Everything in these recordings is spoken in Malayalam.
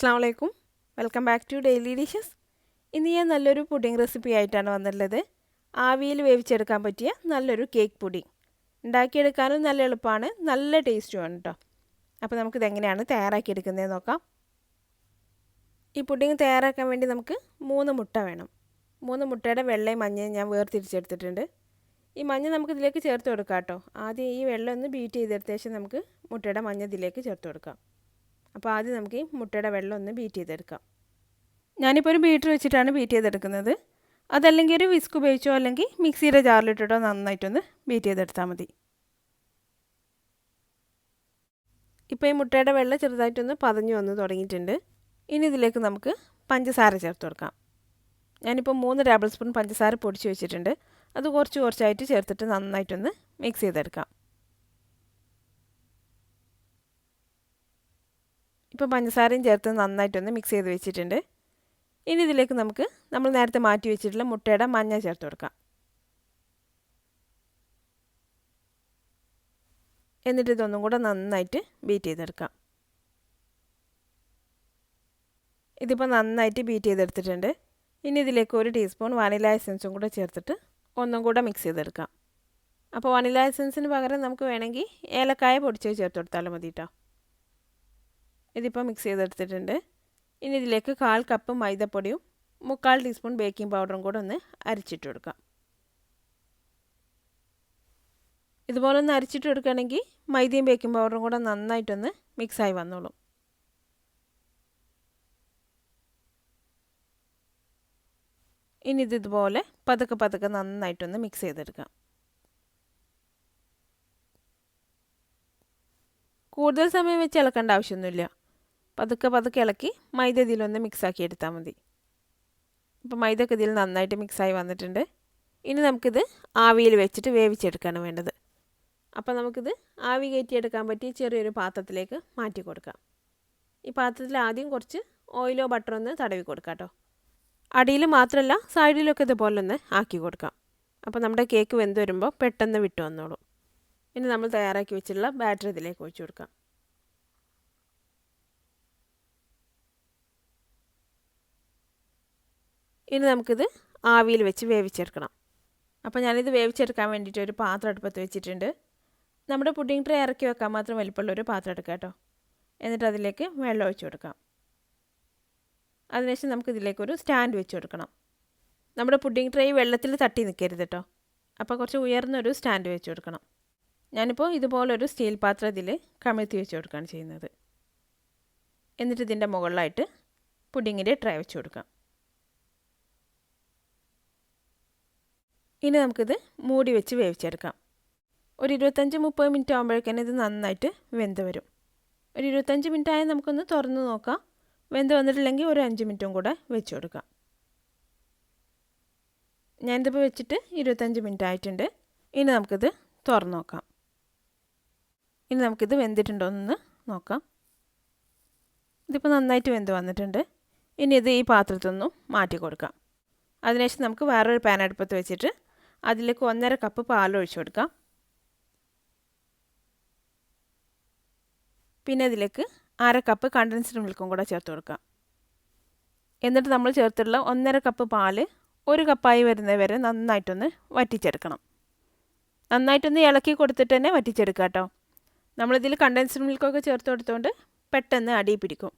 അസ്സലാമു അലൈക്കും. Welcome back to daily dishes. ഇന്ന് ഞാൻ നല്ലൊരു പുഡിംഗ് റെസിപ്പി ആയിട്ടാണ് വന്നിട്ടുള്ളത്. ആവിയിൽ വേവിച്ചെടുക്കാൻ പറ്റിയ നല്ലൊരു കേക്ക് പുഡിംഗ്. ഉണ്ടാക്കിയെടുക്കാനും നല്ല എളുപ്പമാണ്, നല്ല ടേസ്റ്റുമാണ് കേട്ടോ. അപ്പോൾ നമുക്കിത് എങ്ങനെയാണ് തയ്യാറാക്കിയെടുക്കുന്നതെന്ന് നോക്കാം. ഈ പുഡിംഗ് തയ്യാറാക്കാൻ വേണ്ടി നമുക്ക് 3 മുട്ട വേണം. 3 മുട്ടയുടെ വെള്ളയും മഞ്ഞയും ഞാൻ വേർതിരിച്ചെടുത്തിട്ടുണ്ട്. ഈ മഞ്ഞ നമുക്ക് ഇതിലേക്ക് ചേർത്ത് കൊടുക്കാം കേട്ടോ. ആദ്യം ഈ വെള്ളം ഒന്ന് ബീറ്റ് ചെയ്തെടുത്ത ശേഷം നമുക്ക് മുട്ടയുടെ മഞ്ഞ ഇതിലേക്ക് ചേർത്ത് കൊടുക്കാം. അപ്പോൾ ആദ്യം നമുക്ക് ഈ മുട്ടയുടെ വെള്ളം ഒന്ന് ബീറ്റ് ചെയ്തെടുക്കാം. ഞാനിപ്പോൾ ഒരു ബീറ്റർ വെച്ചിട്ടാണ് ബീറ്റ് ചെയ്തെടുക്കുന്നത്. അതല്ലെങ്കിൽ ഒരു വിസ്ക് ഉപയോഗിച്ചോ അല്ലെങ്കിൽ മിക്സിയുടെ ജാറിലിട്ടിട്ടോ നന്നായിട്ടൊന്ന് ബീറ്റ് ചെയ്തെടുത്താൽ മതി. ഇപ്പോൾ ഈ മുട്ടയുടെ വെള്ളം ചെറുതായിട്ടൊന്ന് പതഞ്ഞു വന്ന് തുടങ്ങിയിട്ടുണ്ട്. ഇനി ഇതിലേക്ക് നമുക്ക് പഞ്ചസാര ചേർത്ത് കൊടുക്കാം. ഞാനിപ്പോൾ 3 ടേബിൾ സ്പൂൺ പഞ്ചസാര പൊടിച്ച് വെച്ചിട്ടുണ്ട്. അത് കുറച്ചായിട്ട് ചേർത്തിട്ട് നന്നായിട്ടൊന്ന് മിക്സ് ചെയ്തെടുക്കാം. ഇപ്പോൾ പഞ്ചസാരയും ചേർത്ത് നന്നായിട്ടൊന്ന് മിക്സ് ചെയ്ത് വെച്ചിട്ടുണ്ട്. ഇനി ഇതിലേക്ക് നമ്മൾ നേരത്തെ മാറ്റി വെച്ചിട്ടുള്ള മുട്ടയുടെ മഞ്ഞ ചേർത്ത് കൊടുക്കാം. എന്നിട്ട് ഇതൊന്നും കൂടെ നന്നായിട്ട് ബീറ്റ് ചെയ്തെടുക്കാം. ഇതിപ്പോൾ നന്നായിട്ട് ബീറ്റ് ചെയ്തെടുത്തിട്ടുണ്ട്. ഇനി ഇതിലേക്ക് 1 ടീസ്പൂൺ വാനില എസൻസും കൂടെ ചേർത്തിട്ട് ഒന്നും കൂടെ മിക്സ് ചെയ്തെടുക്കാം. അപ്പോൾ വാനില എസൻസിന് പകരം നമുക്ക് വേണമെങ്കിൽ ഏലക്കായ പൊടിച്ച് ചേർത്ത് കൊടുത്താലും മതി കേട്ടോ. ഇതിപ്പോൾ മിക്സ് ചെയ്തെടുത്തിട്ടുണ്ട്. ഇനി ഇതിലേക്ക് 1/4 കപ്പ് മൈദപ്പൊടിയും 3/4 ടീസ്പൂൺ ബേക്കിംഗ് പൗഡറും കൂടെ ഒന്ന് അരിച്ചിട്ട് കൊടുക്കാം. ഇതുപോലെ ഒന്ന് അരിച്ചിട്ട് കൊടുക്കുകയാണെങ്കിൽ മൈദയും ബേക്കിംഗ് പൗഡറും കൂടെ നന്നായിട്ടൊന്ന് മിക്സായി വന്നോളും. ഇനി ഇതുപോലെ പതുക്കെ നന്നായിട്ടൊന്ന് മിക്സ് ചെയ്തെടുക്കാം. കൂടുതൽ സമയം വെച്ച് ഇളക്കേണ്ട ആവശ്യമൊന്നുമില്ല. പതുക്കെ ഇളക്കി മൈദ ഇതിലൊന്ന് മിക്സാക്കി എടുത്താൽ മതി. ഇപ്പോൾ മൈദയൊക്കെ ഇതിൽ നന്നായിട്ട് മിക്സായി വന്നിട്ടുണ്ട്. ഇനി നമുക്കിത് ആവിയിൽ വെച്ചിട്ട് വേവിച്ചെടുക്കുകയാണ് വേണ്ടത്. അപ്പോൾ നമുക്കിത് ആവി കയറ്റിയെടുക്കാൻ പറ്റിയ ചെറിയൊരു പാത്രത്തിലേക്ക് മാറ്റി കൊടുക്കാം. ഈ പാത്രത്തിൽ ആദ്യം കുറച്ച് ഓയിലോ ബട്ടറോ ഒന്ന് തടവി കൊടുക്കാം കേട്ടോ. അടിയിൽ മാത്രമല്ല സൈഡിലൊക്കെ ഇതുപോലെ ഒന്ന് ആക്കി കൊടുക്കാം. അപ്പോൾ നമ്മുടെ കേക്ക് വെന്ത് വരുമ്പോൾ പെട്ടെന്ന് വിട്ടു വന്നോളും. ഇനി നമ്മൾ തയ്യാറാക്കി വെച്ചിട്ടുള്ള ബാറ്റർ ഇതിലേക്ക് ഒഴിച്ചു കൊടുക്കാം. ഇനി നമുക്കിത് ആവിയിൽ വെച്ച് വേവിച്ചെടുക്കണം. അപ്പോൾ ഞാനിത് വേവിച്ചെടുക്കാൻ വേണ്ടിയിട്ട് ഒരു പാത്രം അടുപ്പത്ത് വെച്ചിട്ടുണ്ട്. നമ്മുടെ പുഡിംഗ് ട്രേ ഇറക്കി വെക്കാൻ മാത്രം വലിപ്പമുള്ള ഒരു പാത്രം എടുക്കാം കേട്ടോ. എന്നിട്ട് അതിലേക്ക് വെള്ളം ഒഴിച്ചു കൊടുക്കാം. അതിനുശേഷം നമുക്കിതിലേക്കൊരു സ്റ്റാൻഡ് വെച്ച് കൊടുക്കണം. നമ്മുടെ പുഡിംഗ് ട്രേ വെള്ളത്തിൽ തട്ടി നിൽക്കരുത് കേട്ടോ. അപ്പോൾ കുറച്ച് ഉയർന്നൊരു സ്റ്റാൻഡ് വെച്ച് കൊടുക്കണം. ഞാനിപ്പോൾ ഇതുപോലൊരു സ്റ്റീൽ പാത്രം ഇതിൽ കമിഴ്ത്തി വെച്ച് കൊടുക്കുകയാണ് ചെയ്യുന്നത്. എന്നിട്ട് ഇതിൻ്റെ മുകളിലായിട്ട് പുഡിങ്ങിൻ്റെ ട്രേ വെച്ച് കൊടുക്കാം. ഇനി നമുക്കിത് മൂടി വെച്ച് വേവിച്ചെടുക്കാം. ഒരു 25-30 മിനിറ്റ് ആകുമ്പോഴേക്കും ഇത് നന്നായിട്ട് വെന്ത് വരും. ഒരു 25 മിനിറ്റ് ആയാൽ നമുക്കൊന്ന് തുറന്ന് നോക്കാം. വെന്ത് വന്നിട്ടില്ലെങ്കിൽ ഒരു 5 മിനിറ്റും കൂടെ വെച്ച് കൊടുക്കാം. ഞാനിതിപ്പോൾ വെച്ചിട്ട് 25 മിനിറ്റ് ആയിട്ടുണ്ട്. ഇനി നമുക്കിത് തുറന്ന് നോക്കാം. ഇനി നമുക്കിത് വെന്തിട്ടുണ്ടോ എന്ന് നോക്കാം. ഇതിപ്പോൾ നന്നായിട്ട് വെന്ത് വന്നിട്ടുണ്ട്. ഇനി ഇത് ഈ പാത്രത്തിൽ നിന്നും മാറ്റി കൊടുക്കാം. അതിനുശേഷം നമുക്ക് വേറൊരു പാൻ അടുപ്പത്ത് വെച്ചിട്ട് അതിലേക്ക് 1.5 കപ്പ് പാൽ ഒഴിച്ചു കൊടുക്കാം. പിന്നെ ഇതിലേക്ക് 1/2 കപ്പ് കണ്ടൻസ്ഡ് മിൽക്കും കൂടെ ചേർത്ത് കൊടുക്കാം. എന്നിട്ട് നമ്മൾ ചേർത്തുള്ള 1.5 കപ്പ് പാല് 1 കപ്പായി വരുന്നത് വരെ നന്നായിട്ടൊന്ന് വറ്റിച്ചെടുക്കണം. നന്നായിട്ടൊന്ന് ഇളക്കി കൊടുത്തിട്ട് തന്നെ വറ്റിച്ചെടുക്കുക കേട്ടോ. നമ്മളിതിൽ കണ്ടൻസ്ഡ് മിൽക്കൊക്കെ ചേർത്ത് കൊടുത്തുകൊണ്ട് പെട്ടെന്ന് അടി പിടിക്കും.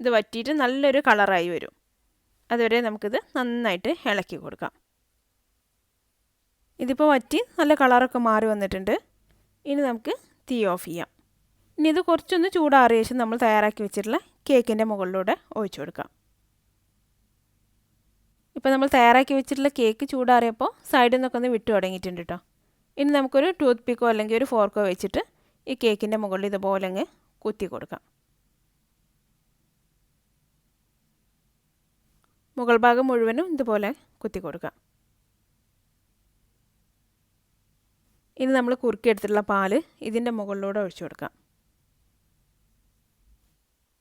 ഇത് വറ്റിയിട്ട് നല്ലൊരു കളറായി വരും. അതുവരെ നമുക്കിത് നന്നായിട്ട് ഇളക്കി കൊടുക്കാം. ഇതിപ്പോൾ വറ്റി നല്ല കളറൊക്കെ മാറി വന്നിട്ടുണ്ട്. ഇനി നമുക്ക് തീ ഓഫ് ചെയ്യാം. ഇനി ഇത് കുറച്ചൊന്ന് ചൂടാറിയ ശേഷം നമ്മൾ തയ്യാറാക്കി വെച്ചിട്ടുള്ള കേക്കിൻ്റെ മുകളിലൂടെ ഒഴിച്ചു കൊടുക്കാം. ഇപ്പോൾ നമ്മൾ തയ്യാറാക്കി വെച്ചിട്ടുള്ള കേക്ക് ചൂടാറിയപ്പോൾ സൈഡിൽ നിന്നൊക്കെ ഒന്ന് വിട്ടു തുടങ്ങിയിട്ടുണ്ട് കേട്ടോ. ഇനി നമുക്കൊരു ടൂത്ത് പിക്കോ അല്ലെങ്കിൽ ഒരു ഫോർക്കോ വെച്ചിട്ട് ഈ കേക്കിൻ്റെ മുകളിൽ ഇതുപോലെ അങ്ങ് കുത്തി കൊടുക്കാം. മുകൾ ഭാഗം മുഴുവനും ഇതുപോലെ കുത്തി കൊടുക്കാം. ഇനി നമ്മൾ കുറുക്കിയെടുത്തിട്ടുള്ള പാല് ഇതിൻ്റെ മുകളിലൂടെ ഒഴിച്ചു കൊടുക്കാം.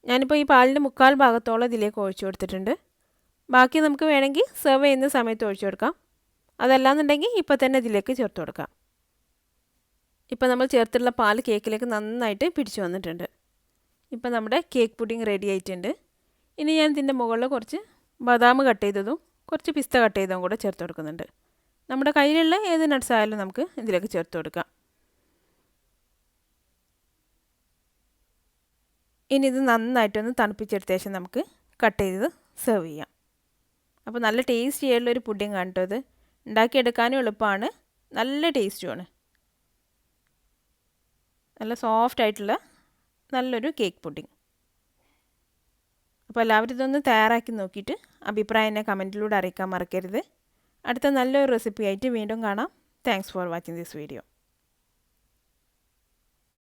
ഞാനിപ്പോൾ ഈ പാലിൻ്റെ 3/4 ഭാഗത്തോളം ഇതിലേക്ക് ഒഴിച്ചു കൊടുത്തിട്ടുണ്ട്. ബാക്കി നമുക്ക് വേണമെങ്കിൽ സെർവ് ചെയ്യുന്ന സമയത്ത് ഒഴിച്ചു കൊടുക്കാം. അതല്ലാന്നുണ്ടെങ്കിൽ ഇപ്പോൾ തന്നെ ഇതിലേക്ക് ചേർത്ത് കൊടുക്കാം. ഇപ്പോൾ നമ്മൾ ചേർത്തിട്ടുള്ള പാൽ കേക്കിലേക്ക് നന്നായിട്ട് പിടിച്ചു വന്നിട്ടുണ്ട്. ഇപ്പോൾ നമ്മുടെ കേക്ക് പുഡിംഗ് റെഡി ആയിട്ടുണ്ട്. ഇനി ഞാൻ ഇതിൻ്റെ മുകളിൽ കുറച്ച് ബദാം കട്ട് ചെയ്തതും കുറച്ച് പിസ്ത കട്ട് ചെയ്തതും കൂടെ ചേർത്ത് കൊടുക്കുന്നുണ്ട്. നമ്മുടെ കയ്യിലുള്ള ഏത് നട്ട്സ് ആയാലും നമുക്ക് ഇതിലേക്ക് ചേർത്ത് കൊടുക്കാം. ഇനി ഇത് നന്നായിട്ടൊന്ന് തണുപ്പിച്ചെടുത്ത ശേഷം നമുക്ക് കട്ട് ചെയ്ത് സെർവ് ചെയ്യാം. അപ്പോൾ നല്ല ടേസ്റ്റി ആയിട്ടുള്ളൊരു പുഡിംഗ് ആണ് കേട്ടോ ഇത്. ഉണ്ടാക്കിയെടുക്കാനും എളുപ്പമാണ്, നല്ല ടേസ്റ്റുമാണ്. നല്ല സോഫ്റ്റ് ആയിട്ടുള്ള നല്ലൊരു കേക്ക് പുഡിംഗ്. അപ്പോൾ എല്ലാവരും ഇതൊന്ന് തയ്യാറാക്കി നോക്കിയിട്ട് അഭിപ്രായം എന്നെ കമൻറ്റിലൂടെ അറിയിക്കാൻ മറക്കരുത്. അടുത്ത നല്ലൊരു റെസിപ്പി ആയിട്ട് വീണ്ടും കാണാം. Thanks for watching this video.